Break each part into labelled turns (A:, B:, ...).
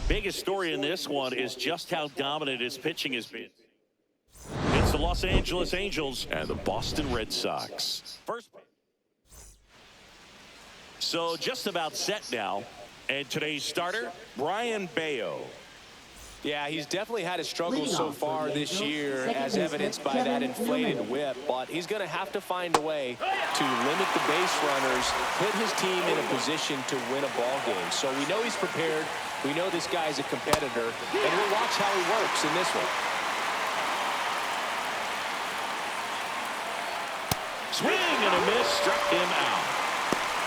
A: Biggest story in this one is just how dominant his pitching has been. It's the Los Angeles Angels and the Boston Red Sox. First. So just about set now. And today's starter, Brayan Bello.
B: Yeah, he's definitely had his struggles so far this year, as evidenced by that inflated whip. But he's going to have to find a way to limit the base runners, put his team in a position to win a ball game. So we know he's prepared. We know this guy's a competitor. And we'll watch how he works in this one.
A: Swing and a miss, struck him out.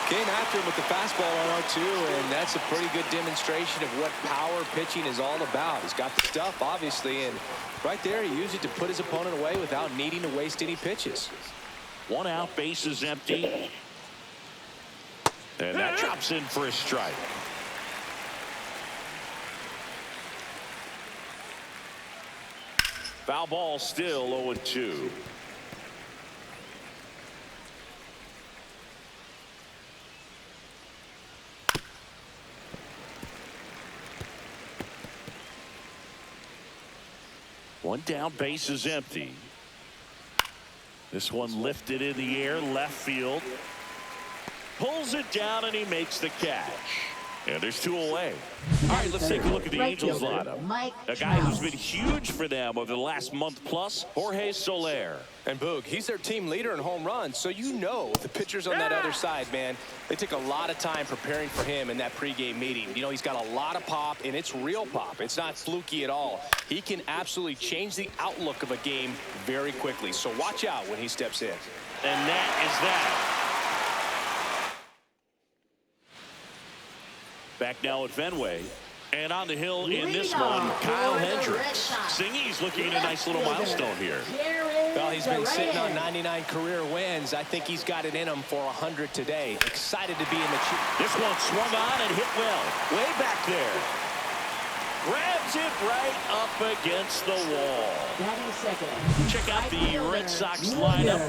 B: Came after him with the fastball on 0-2, and that's a pretty good demonstration of what power pitching is all about. He's got the stuff, obviously, and right there he used it to put his opponent away without needing to waste any pitches.
A: One out, bases empty. And that drops in for a strike. Foul ball, still 0-2. One down, base is empty. This one lifted in the air, left field. Pulls it down, and he makes the catch. And there's two away. All right, let's take a look at the Angels lineup. A guy who's been huge for them over the last month plus, Jorge Soler.
B: And Boog, he's their team leader in home runs, so you know the pitchers on that other side, man, they took a lot of time preparing for him in that pregame meeting. You know, he's got a lot of pop, and it's real pop. It's not fluky at all. He can absolutely change the outlook of a game very quickly, so watch out when he steps in.
A: And that is that. Back now at Fenway. And on the hill in this one, Kyle Hendricks. Singy's looking at a nice little milestone here.
B: Well, he's been sitting on 99 career wins. I think he's got it in him for 100 today. Excited to be in the...
A: This one swung on and hit well. Way back there. Grabs it right up against the wall. Check out the Red Sox lineup.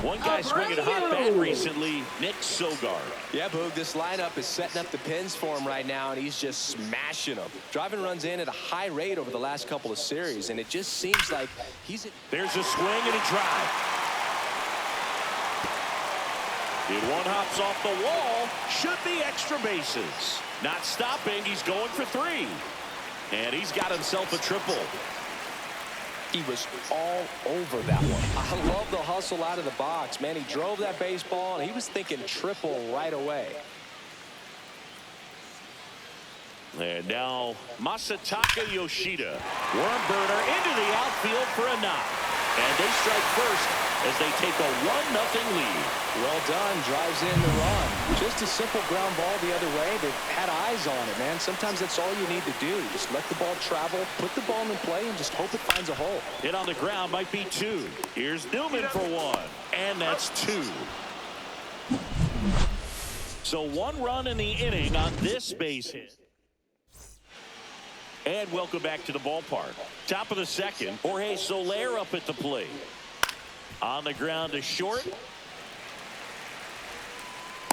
A: One guy swinging a hot bat recently, Nick Sogard.
B: Yeah, Boog, this lineup is setting up the pins for him right now, and he's just smashing them. Driving runs in at a high rate over the last couple of series, and it just seems like he's...
A: There's a swing and a drive. If one hops off the wall, should be extra bases. Not stopping, he's going for three. And he's got himself a triple.
B: He was all over that one. I love the hustle out of the box. Man, he drove that baseball, and he was thinking triple right away.
A: And now Masataka Yoshida. Worm burner into the outfield for a knock. And they strike first as they take a 1-0 lead.
B: Well done. Drives in the run. Just a simple ground ball the other way. They had eyes on it, man. Sometimes that's all you need to do. Just let the ball travel, put the ball in play, and just hope it finds a hole.
A: Hit on the ground might be 2. Here's Newman for 1. And that's 2. So 1 run in the inning on this base hit. And welcome back to the ballpark. Top of the second, Jorge Soler up at the plate. On the ground to short.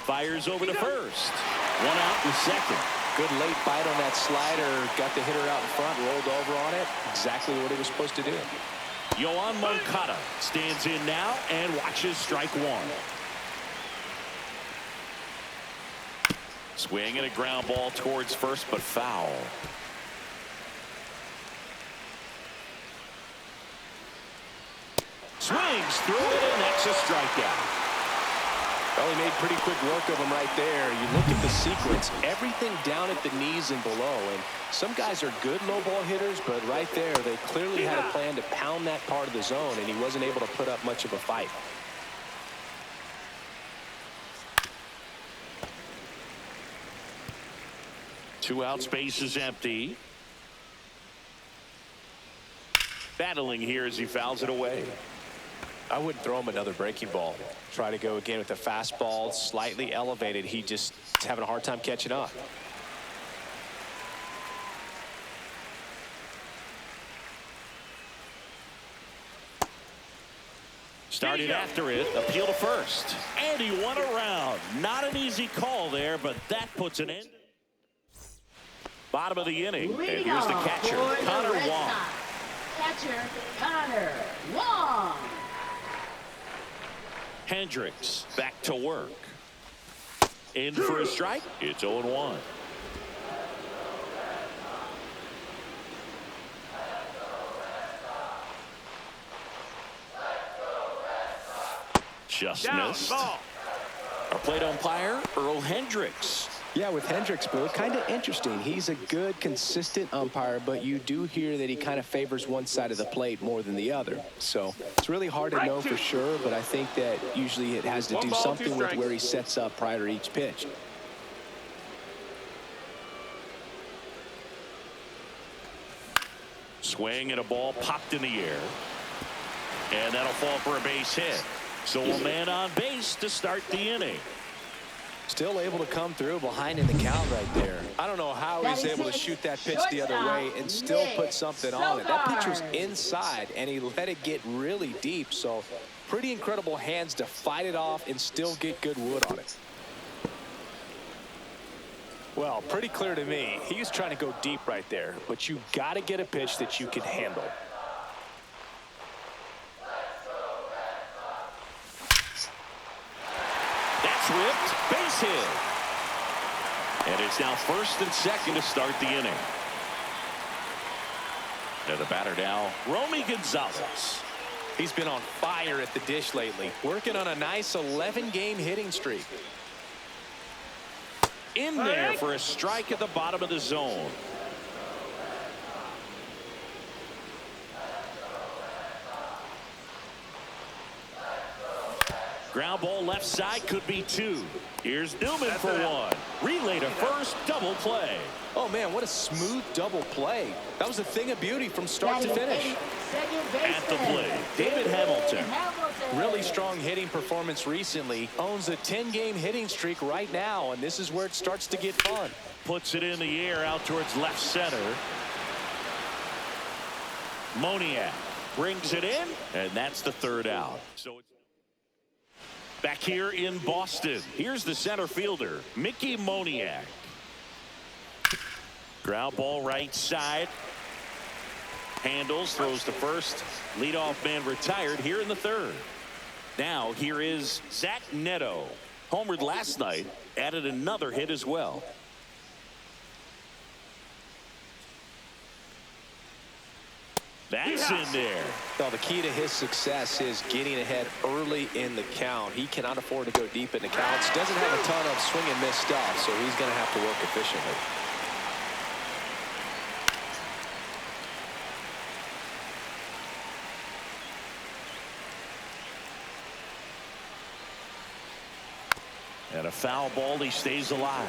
A: Fires over to first. 1 out in second.
B: Good late bite on that slider. Got the hitter out in front, rolled over on it. Exactly what he was supposed to do.
A: Yoan Moncada stands in now and watches strike 1. Swing and a ground ball towards first, but foul. Swings through it, and that's a strikeout.
B: Well, he made pretty quick work of him right there. You look at the sequence, everything down at the knees and below. And some guys are good low ball hitters, but right there, they clearly had a plan to pound that part of the zone, and he wasn't able to put up much of a fight.
A: Two outs, base is empty. Battling here as he fouls it away.
B: I wouldn't throw him another breaking ball. Try to go again with the fastball, slightly elevated. He just is having a hard time catching up.
A: Started after it, appeal to first. And he won around. Not an easy call there, but that puts an end. Bottom of the inning. And here's the catcher, Connor Wong.
C: Catcher, Connor Wong.
A: Hendricks back to work. In for a strike. It's 0-1. Just missed. Our plate umpire, Earl Hendricks.
B: Yeah, with Hendricks, Bill, kind of interesting. He's a good, consistent umpire, but you do hear that he kind of favors one side of the plate more than the other. So it's really hard to know for sure, but I think that usually it has to do something with where he sets up prior to each pitch.
A: Swing and a ball popped in the air. And that'll fall for a base hit. So a man on base to start the inning.
B: Still able to come through behind in the count right there. I don't know how he's able to shoot that pitch the other way and still put something on it. That pitch was inside, and he let it get really deep. So pretty incredible hands to fight it off and still get good wood on it. Well, pretty clear to me. He was trying to go deep right there, but you got to get a pitch that you can handle.
A: That's ripped. Base hit. And it's now first and second to start the inning. And the batter now, Romy Gonzalez.
B: He's been on fire at the dish lately, working on a nice 11-game hitting streak.
A: In there for a strike at the bottom of the zone. Ground ball left side, could be 2. Here's Newman for 1. Relay to first, double play.
B: Oh man, what a smooth double play. That was a thing of beauty from start to finish.
A: At the plate, David Hamilton.
B: Really strong hitting performance recently. Owns a 10-game hitting streak right now, and this is where it starts to get fun.
A: Puts it in the air out towards left center. Moniak brings it in, and that's the third out. So it's back here in Boston. Here's the center fielder, Mickey Moniak. Ground ball right side. Handles, throws to first. Leadoff man retired here in the third. Now here is Zach Neto. Homered last night, added another hit as well. That's in there.
B: Well, the key to his success is getting ahead early in the count. He cannot afford to go deep in the counts. Doesn't have a ton of swing and miss stuff, so he's going to have to work efficiently.
A: And a foul ball, he stays alive.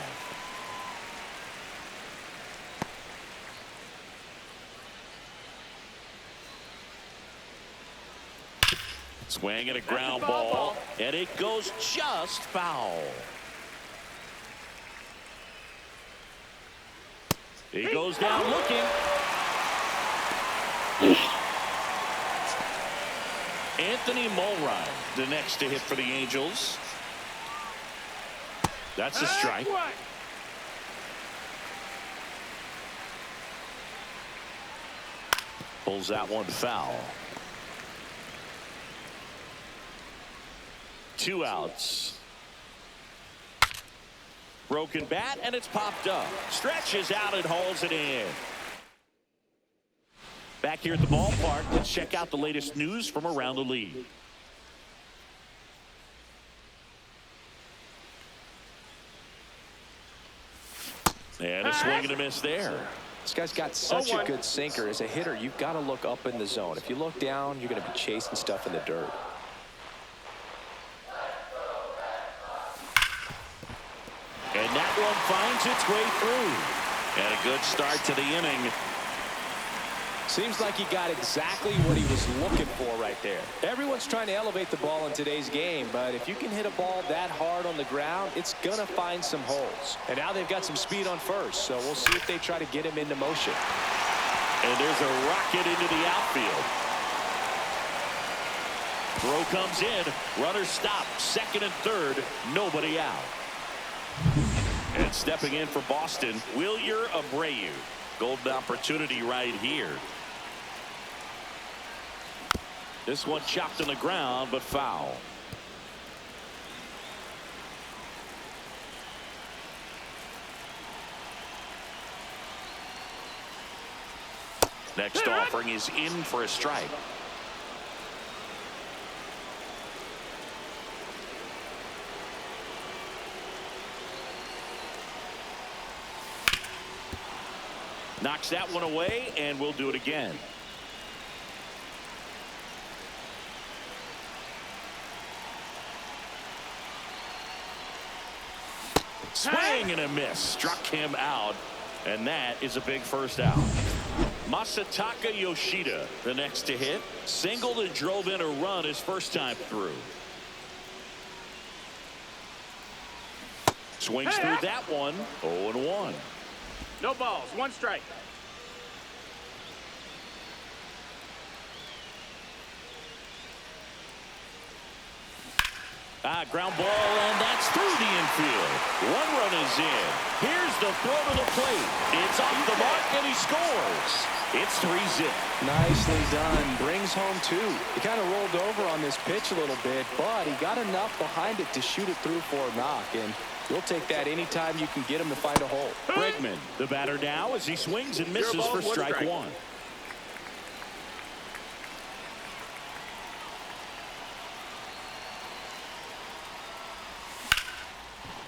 A: Swing and a ground ball, and it goes just foul. He goes down looking. Anthony Mulrine, the next to hit for the Angels. That's a strike. Pulls that one foul. 2 outs. Broken bat, and it's popped up. Stretches out and hauls it in. Back here at the ballpark, let's check out the latest news from around the league. And a swing and a miss there.
B: This guy's got such a good sinker. As a hitter, you've got to look up in the zone. If you look down, you're going to be chasing stuff in the dirt.
A: And that one finds its way through. And a good start to the inning.
B: Seems like he got exactly what he was looking for right there. Everyone's trying to elevate the ball in today's game, but if you can hit a ball that hard on the ground, it's going to find some holes. And now they've got some speed on first, so we'll see if they try to get him into motion.
A: And there's a rocket into the outfield. Throw comes in. Runners stop. Second and third. Nobody out. And stepping in for Boston, Wilyer Abreu. Golden opportunity right here. This one chopped on the ground, but foul. Next offering is in for a strike. Knocks that one away, and we'll do it again. Swing and a miss. Struck him out, and that is a big first out. Masataka Yoshida, the next to hit. Singled and drove in a run his first time through. Swings through that one. 0-1.
D: No balls, 1 strike.
A: Ground ball, and that's through the infield. 1 run is in. Here's the throw to the plate. It's off the mark, and he scores. It's 3-zip.
B: Nicely done. Brings home 2. He kind of rolled over on this pitch a little bit, but he got enough behind it to shoot it through for a knock, and you'll take that anytime you can get him to find a hole.
A: Bregman, the batter now, as he swings and misses for strike 1.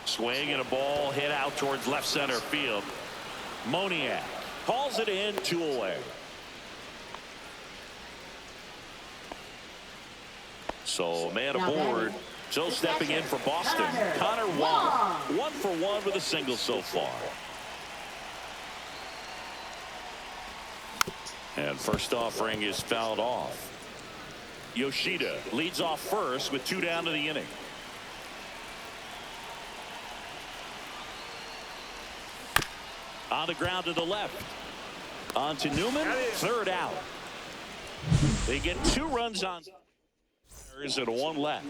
A: Swing and a ball hit out towards left center field. Moniak calls it in, 2 away. So man aboard. So stepping in for Boston, Connor Wong. 1 for 1 with a single so far. And first offering is fouled off. Yoshida leads off first with 2 down to the inning. On the ground to the left. On to Newman. 3rd out. They get 2 runs on. There's it 1 left.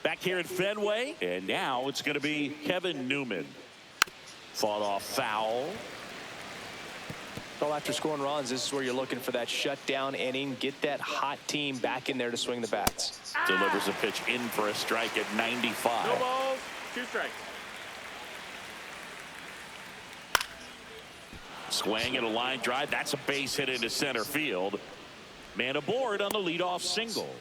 A: Back here at Fenway, and now it's going to be Kevin Newman. Fought off foul.
B: Well, after scoring runs, this is where you're looking for that shutdown inning. Get that hot team back in there to swing the bats.
A: Delivers a pitch in for a strike at 95.
D: No balls, 2 strikes.
A: Swing and a line drive. That's a base hit into center field. Man aboard on the leadoff single.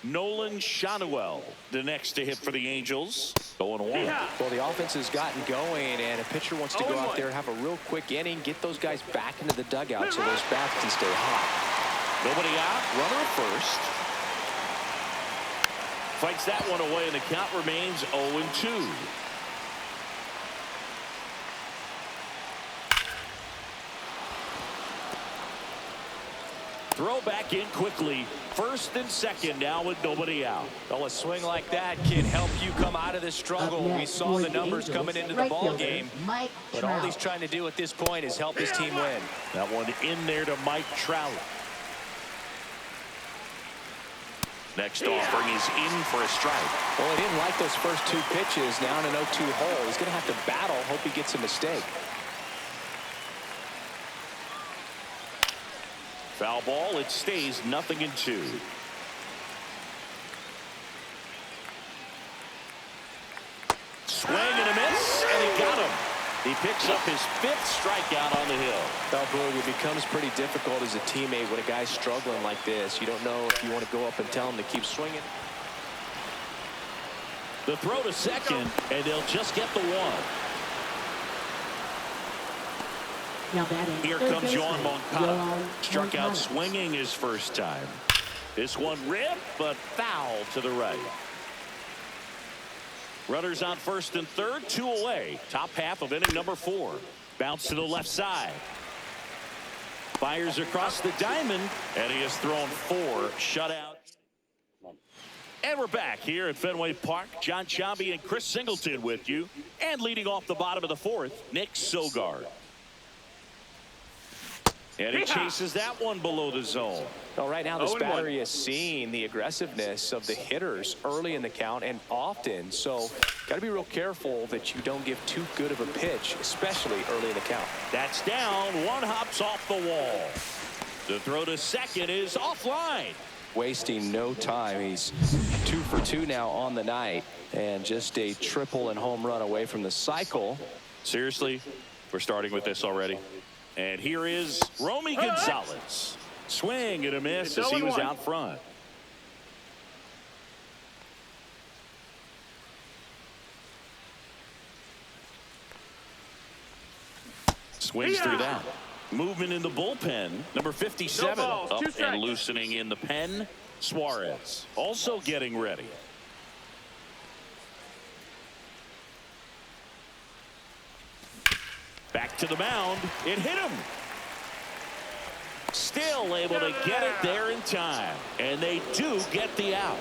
A: Nolan Shanuel, the next to hit for the Angels. 0-1.
B: Well, the offense has gotten going, and a pitcher wants to go out there, have a real quick inning, get those guys back into the dugout so those bats can stay hot.
A: Nobody out. Runner at first. Fights that one away, and the count remains 0-2. Throw back in quickly. First and second now with nobody out.
B: Well, a swing like that can help you come out of this struggle. We saw the numbers coming into the ball game. But all he's trying to do at this point is help his team win.
A: That one in there to Mike Trout. Next offering is in for a strike.
B: Well, he didn't like those first two pitches. Now in an 0-2 hole. He's going to have to battle. Hope he gets a mistake.
A: Foul ball. It stays 0-2. Swing and a miss, and he got him. He picks up his 5th strikeout on the hill.
B: Well, Boog, it becomes pretty difficult as a teammate when a guy's struggling like this. You don't know if you want to go up and tell him to keep swinging.
A: The throw to second, and they'll just get the one. Here comes Yoan Moncada. Struck out swinging his first time. This one ripped, but foul to the right. Runners on first and third, 2 away. Top half of inning number 4. Bounce to the left side. Fires across the diamond, and he has thrown 4 shutouts. And we're back here at Fenway Park. John Chambi and Chris Singleton with you. And leading off the bottom of the 4th, Nick Sogard. And he chases that one below the zone.
B: Well, right now this battery is seeing the aggressiveness of the hitters early in the count and often. So got to be real careful that you don't give too good of a pitch, especially early in the count.
A: That's down. One hops off the wall. The throw to second is offline.
B: Wasting no time. He's 2 for 2 now on the night, and just a triple and home run away from the cycle.
A: Seriously, we're starting with this already. And here is Romy Gonzalez. Swing and a miss as he was out front. Swings through that. Movement in the bullpen. Number 57 up and loosening in the pen. Suarez also getting ready. Back to the mound. It hit him. Still able to get it there in time. And they do get the out.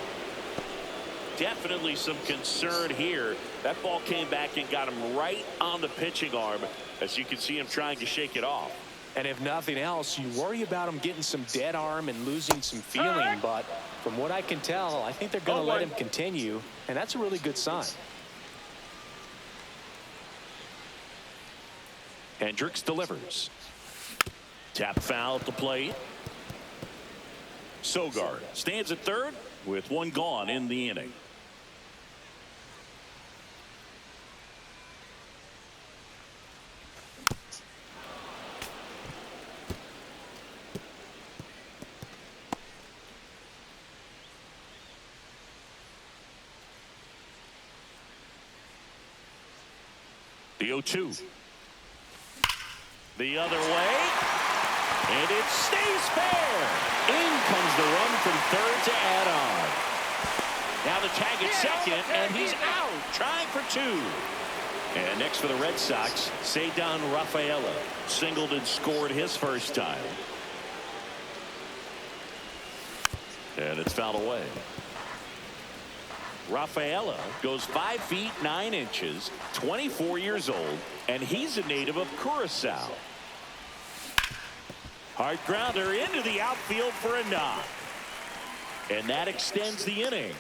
A: Definitely some concern here. That ball came back and got him right on the pitching arm. As you can see him trying to shake it off.
B: And if nothing else, you worry about him getting some dead arm and losing some feeling. But from what I can tell, I think they're going to let him continue. And that's a really good sign.
A: Hendricks delivers. Tap foul at the plate. Sogard stands at third with 1 gone in the inning. The 0-2. The other way, and it stays fair. In comes the run from third to add on. Now the tag at second, and he's out, trying for 2. And next for the Red Sox, Ceddanne Rafaela. Singled and scored his first time. And it's fouled away. Rafaela goes 5 feet 9 inches, 24 years old, and he's a native of Curacao. Hard grounder into the outfield for a knock. And that extends the inning.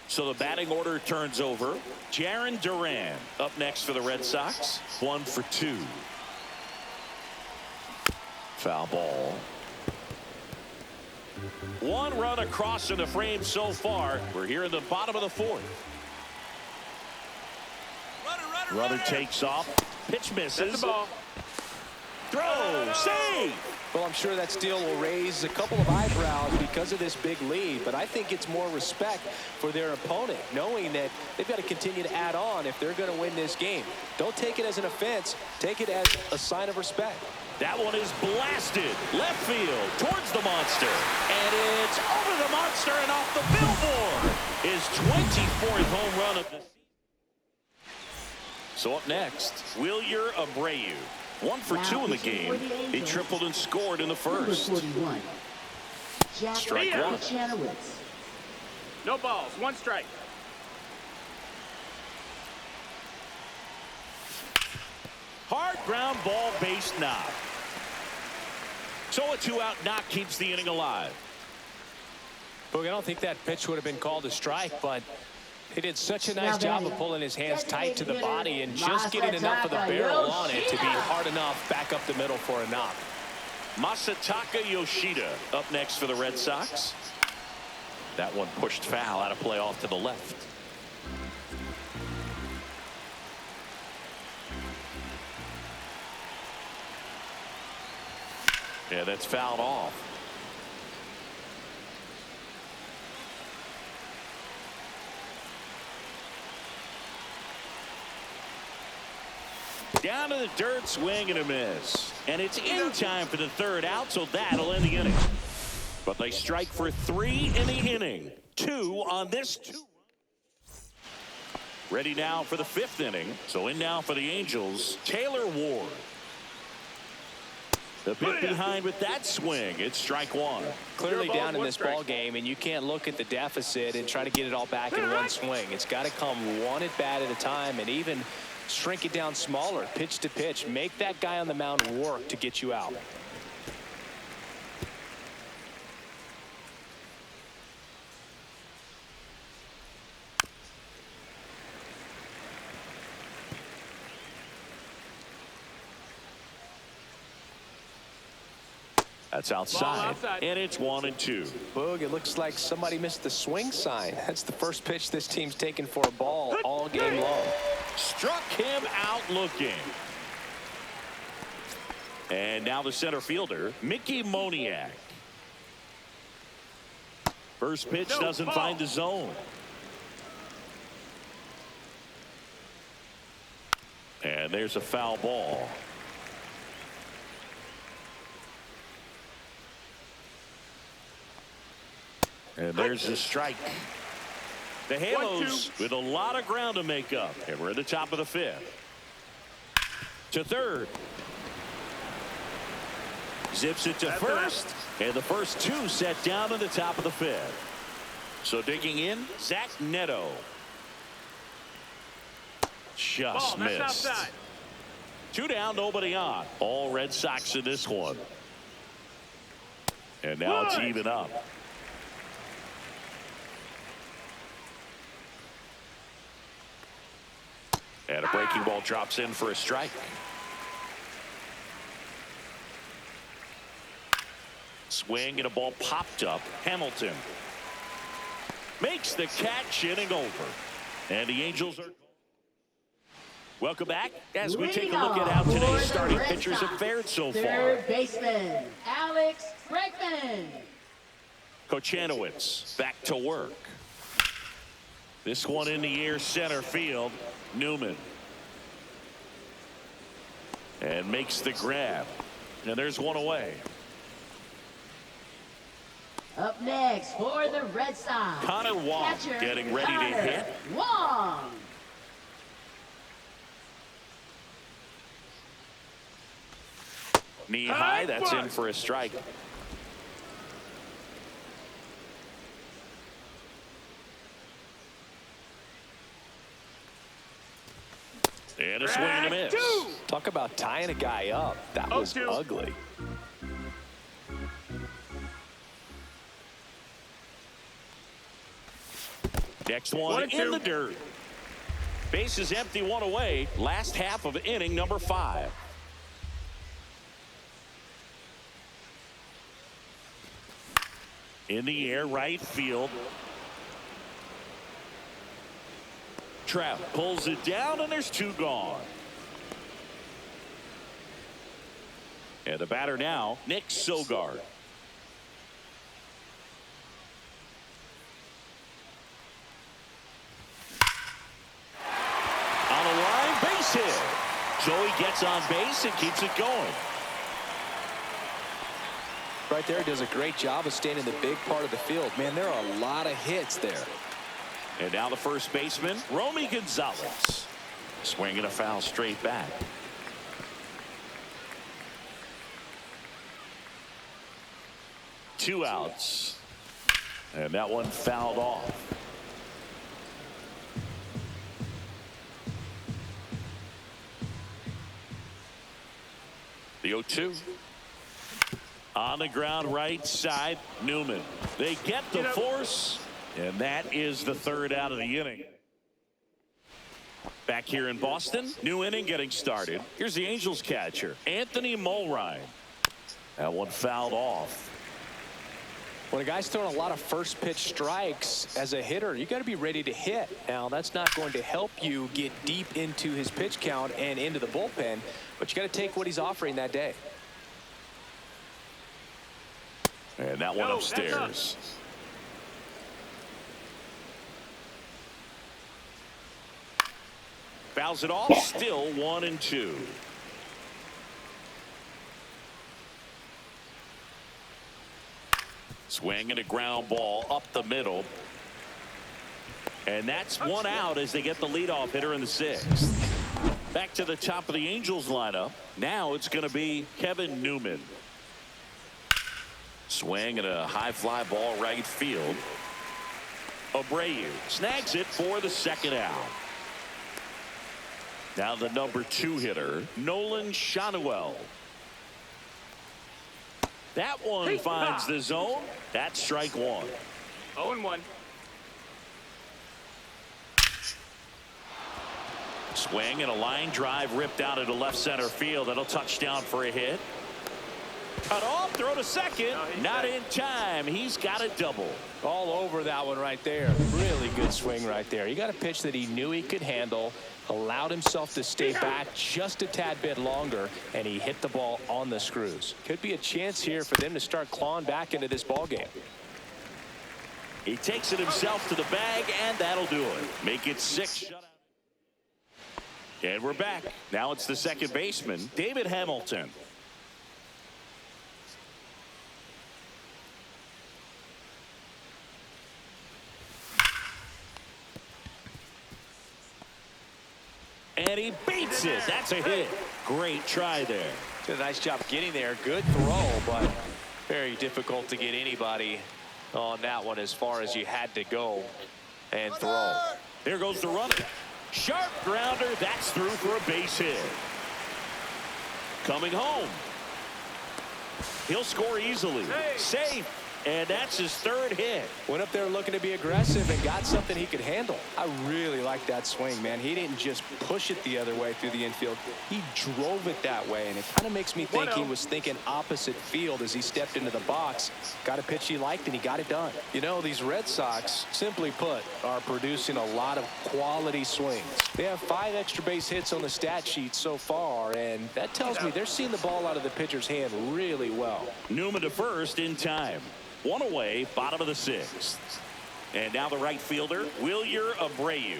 A: So the batting order turns over. Jarren Duran up next for the Red Sox. 1 for 2. Foul ball. 1 run across in the frame so far. We're here in the bottom of the 4th. Runner takes off. Pitch
D: That's
A: misses.
D: the ball.
A: Throw. Save.
B: Well, I'm sure that steal will raise a couple of eyebrows because of this big lead, but I think it's more respect for their opponent, knowing that they've got to continue to add on if they're going to win this game. Don't take it as an offense. Take it as a sign of respect.
A: That one is blasted left field towards the monster, and it's over the monster and off the billboard. His 24th home run of the season. So up next, Wilyer Abreu. 1 for 2 in the game. He tripled and scored in the first. Strike one.
D: No balls. 1 strike.
A: Hard ground ball, base knock. So a 2-out knock keeps the inning alive.
B: Boog, I don't think that pitch would have been called a strike, but he did such a nice job of pulling his hands tight to the body and just getting enough of the barrel on it to be hard enough back up the middle for a knock.
A: Masataka Yoshida up next for the Red Sox. That one pushed foul out of play off to the left. Yeah, that's fouled off. Down to the dirt, swing and a miss. And it's in time for the 3rd out, so that'll end the inning. But they strike for 3 in the inning. 2 on this 2. Ready now for the 5th inning. So in now for the Angels, Taylor Ward. The bit behind with that swing. It's strike 1.
B: Clearly down in this ball game, and you can't look at the deficit and try to get it all back in one swing. It's got to come one at bat at a time, and even shrink it down smaller, pitch to pitch. Make that guy on the mound work to get you out.
A: That's outside, and it's 1-2.
B: Boog, it looks like somebody missed the swing sign. That's the first pitch this team's taken for a ball all game long.
A: Struck him out looking. And now the center fielder, Mickey Moniak. First pitch doesn't find the zone. And there's a foul ball. And there's the strike. The Halos with a lot of ground to make up. And we're at the top of the 5th. To 3rd. Zips it to first. And the first 2 set down to the top of the 5th. So digging in, Zach Neto. Just missed. 2 down, nobody on. All Red Sox in this one. And now it's even up. And a breaking ball drops in for a strike. Swing and a ball popped up. Hamilton makes the catch, inning over. And the Angels are. Welcome back as we take a look at how today's starting pitchers have fared so far.
C: 3rd baseman, Alex Bregman.
A: Kochanowicz back to work. This one in the air, center field. Newman. And makes the grab. And there's one away.
C: Up next for the Red Sox,
A: Connor Wong
C: catcher,
A: getting ready to hit.
C: Wong.
A: Knee high, that's in for a strike. And a swing and a miss.
B: Talk about tying a guy up. That was ugly.
A: Next one in the dirt. Base is empty, 1 away. Last half of inning number 5. In the air, right field. Trout pulls it down, and there's 2 gone. And the batter now, Nick Sogard. On a line, base hit. Joey gets on base and keeps it going.
B: Right there, does a great job of staying in the big part of the field. Man, there are a lot of hits there.
A: And now the first baseman, Romy Gonzalez. Swinging a foul straight back. Two outs. And that one fouled off. The 0-2. On the ground right side, Newman. They get the force, and that is the 3rd out of the inning. Back here in Boston, new inning getting started. Here's the Angels catcher, Anthony Mulrine. That one fouled off.
B: When a guy's throwing a lot of first pitch strikes as a hitter, you got to be ready to hit. Now, that's not going to help you get deep into his pitch count and into the bullpen, but you got to take what he's offering that day.
A: And that one upstairs. Fouls it off. Still 1-2. Swing and a ground ball up the middle. And that's 1 out as they get the leadoff hitter in the 6th. Back to the top of the Angels lineup. Now it's going to be Kevin Newman. Swing and a high fly ball right field. Abreu snags it for the 2nd out. Now the number 2 hitter, Nolan Schanuel. That one finds the zone. That's strike 1.
D: 0-1.
A: Swing and a line drive ripped out into left center field. That'll touch down for a hit. Cut off, throw to second. Not in time. He's got a double.
B: All over that one right there. Really good swing right there. He got a pitch that he knew he could handle, allowed himself to stay back just a tad bit longer, and he hit the ball on the screws. Could be a chance here for them to start clawing back into this ball game.
A: He takes it himself to the bag, and that'll do it. Make it 6 shutout. And we're back. Now it's the second baseman, David Hamilton. And he beats it. That's a hit. Great try there.
B: Did a nice job getting there. Good throw, but very difficult to get anybody on that one as far as you had to go and throw.
A: There goes the runner. Sharp grounder. That's through for a base hit. Coming home. He'll score easily. Safe. And that's his 3rd hit.
B: Went up there looking to be aggressive and got something he could handle. I really like that swing, man. He didn't just push it the other way through the infield. He drove it that way, and it kind of makes me think he was thinking opposite field as he stepped into the box. Got a pitch he liked, and he got it done. You know, these Red Sox, simply put, are producing a lot of quality swings. They have 5 extra base hits on the stat sheet so far, and that tells me they're seeing the ball out of the pitcher's hand really well.
A: Newman to first in time. 1 away, bottom of the 6th. And now the right fielder, Wilyer Abreu.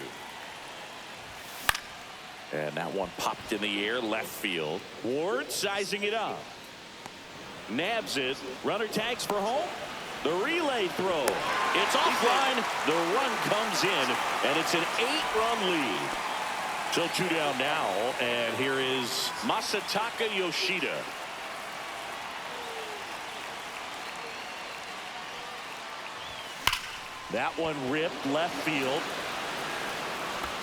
A: And that one popped in the air, left field. Ward sizing it up. Nabs it. Runner tags for home. The relay throw. It's offline. The run comes in, and it's an 8-run lead. So 2 down now, and here is Masataka Yoshida. That one ripped left field.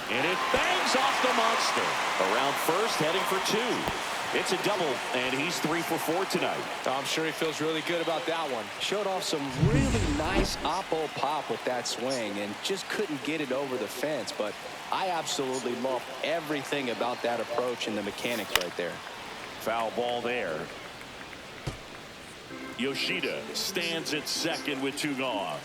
A: And it bangs off the monster. Around first, heading for 2. It's a double, and he's 3 for 4 tonight.
B: I'm sure he feels really good about that one. Showed off some really nice oppo pop with that swing and just couldn't get it over the fence. But I absolutely love everything about that approach and the mechanics right there.
A: Foul ball there. Yoshida stands at second with 2 gone.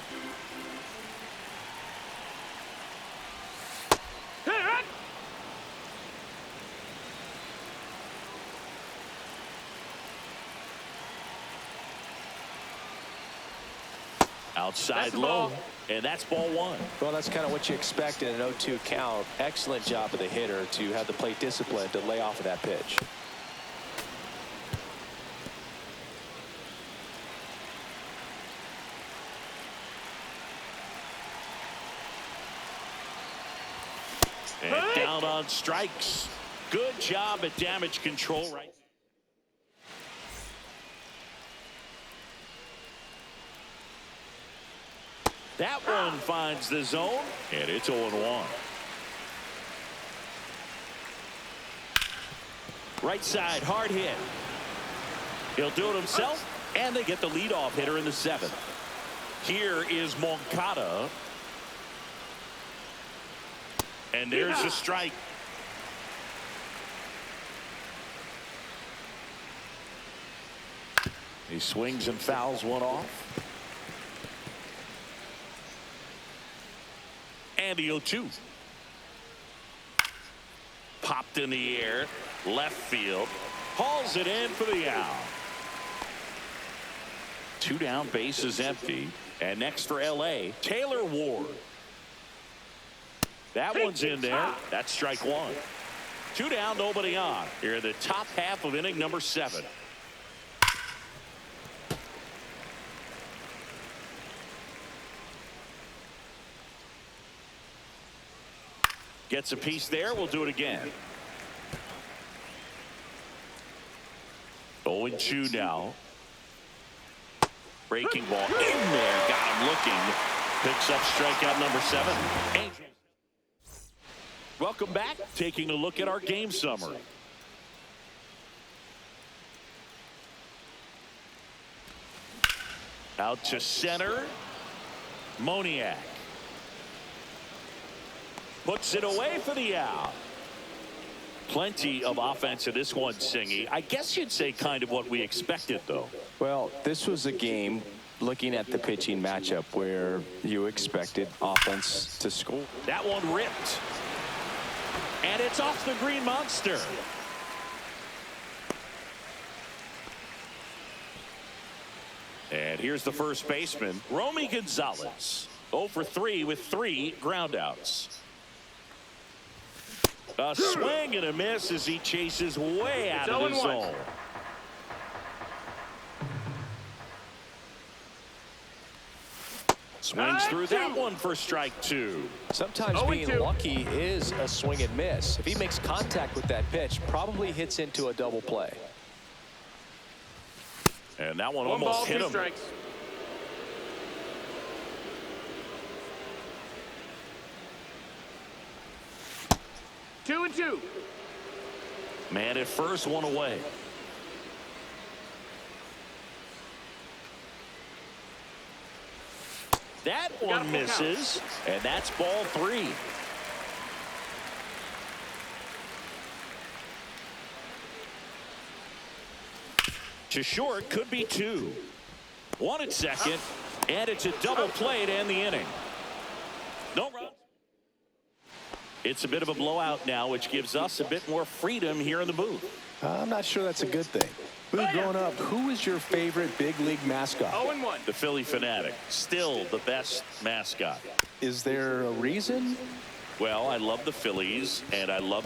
A: Outside
D: That's the
A: low,
D: ball.
A: and that's ball one.
B: Well, that's kind of what you expect in an 0-2 count. Excellent job of the hitter to have the plate discipline to lay off of that pitch.
A: And down on strikes. Good job at damage control right. That one finds the zone, and it's 0-1. Right side, hard hit. He'll do it himself, and they get the leadoff hitter in the 7th. Here is Moncada. And there's a strike. He swings and fouls one off. And the 0-2. Popped in the air. Left field. Hauls it in for the out. 2 down, bases empty. And next for LA, Taylor Ward. That one's in there. That's strike 1. 2 down, nobody on. Here in the top half of inning number 7. Gets a piece there. We'll do it again. 0-2 now. Breaking ball in there. Got him looking. Picks up strikeout number 7. Welcome back. Taking a look at our game summary. Out to center. Moniak. Puts it away for the out. Plenty of offense in this one, Singy. I guess you'd say kind of what we expected, though.
B: Well, this was a game, looking at the pitching matchup, where you expected offense to score.
A: That one ripped. And it's off the Green Monster. And here's the first baseman, Romy Gonzalez. 0 for 3 with 3 groundouts. A swing and a miss as he chases way out of the zone. Swings through that one for strike 2.
B: Sometimes being lucky is a swing and miss. If he makes contact with that pitch, probably hits into a double play.
A: And that one
D: One
A: almost
D: ball,
A: hit
D: 2
A: him.
D: strikes. Two and 2.
A: Man at first, one away. That one misses, and that's ball 3. To short, could be 2. 1 at second, and it's a double play to end the inning. No run. It's a bit of a blowout now, which gives us a bit more freedom here in the booth.
B: I'm not sure that's a good thing. Booth, growing up, who was your favorite big league mascot?
D: 0-1.
A: The Philly Fanatic, still the best mascot.
B: Is there a reason?
A: Well, I love the Phillies, and I love